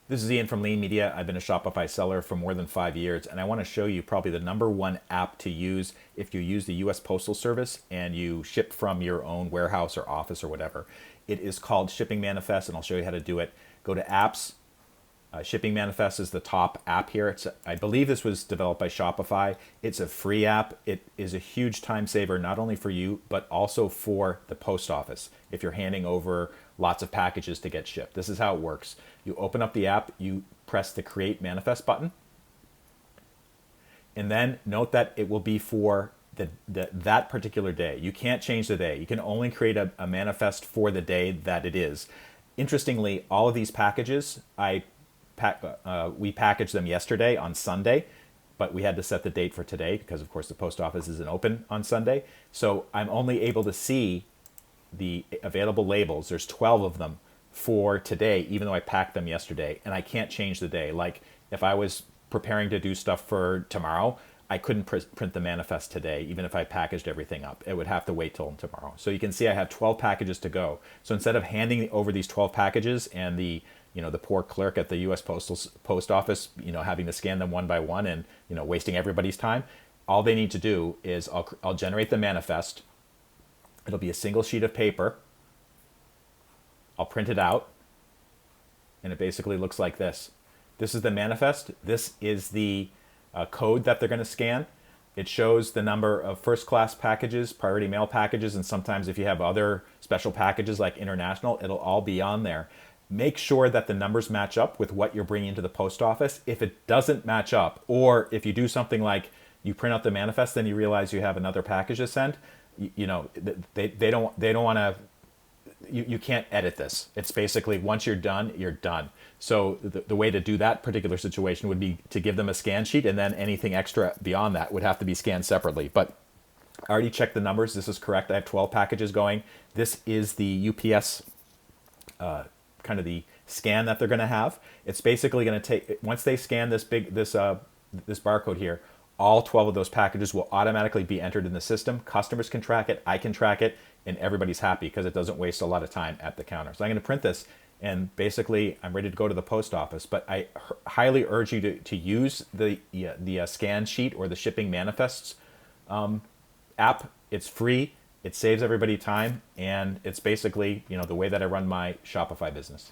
This is Ian from Lean Media. I've been a Shopify seller for more than 5 years, and I want to show you probably the number one app to use if you use the US Postal Service and you ship from your own warehouse or office or whatever. It is called Shipping Manifest, and I'll show you how to do it. Go to apps. Shipping Manifest is the top app here. I believe this was developed by Shopify. It's a free app. It is a huge time saver, not only for you, but also for the post office if you're handing over lots of packages to get shipped. This is how it works. You open up the app, you press the Create Manifest button, and then note that it will be for that particular day. You can't change the day. You can only create a manifest for the day that it is. Interestingly, all of these packages, we packaged them yesterday on Sunday, but we had to set the date for today because, of course, the post office isn't open on Sunday. So I'm only able to see the available labels. There's 12 of them for today, even though I packed them yesterday, and I can't change the day. Like if I was preparing to do stuff for tomorrow, I couldn't print the manifest today, even if I packaged everything up. It would have to wait till tomorrow. So you can see I have 12 packages to go. So instead of handing over these 12 packages and the poor clerk at the U.S. Post Office, having to scan them one by one and, wasting everybody's time, all they need to do is I'll generate the manifest. It'll be a single sheet of paper. I'll print it out, and it basically looks like this. This is the manifest. This is the code that they're going to scan. It shows the number of first-class packages, priority mail packages, and sometimes if you have other special packages like international, it'll all be on there. Make sure that the numbers match up with what you're bringing to the post office. If it doesn't match up, or if you do something like you print out the manifest, then you realize you have another package to send, they don't want to. You can't edit this. It's basically once you're done, you're done. So the way to do that particular situation would be to give them a scan sheet, and then anything extra beyond that would have to be scanned separately. But I already checked the numbers. This is correct. I have 12 packages going. This is the UPS kind of the scan that they're going to have. It's basically going to take, once they scan this barcode here, all 12 of those packages will automatically be entered in the system. Customers can track it, I can track it, and everybody's happy because it doesn't waste a lot of time at the counter. So I'm going to print this, and basically I'm ready to go to the post office. But I highly urge you to use the scan sheet or the shipping manifests app. It's free. It saves everybody time, and it's basically the way that I run my Shopify business.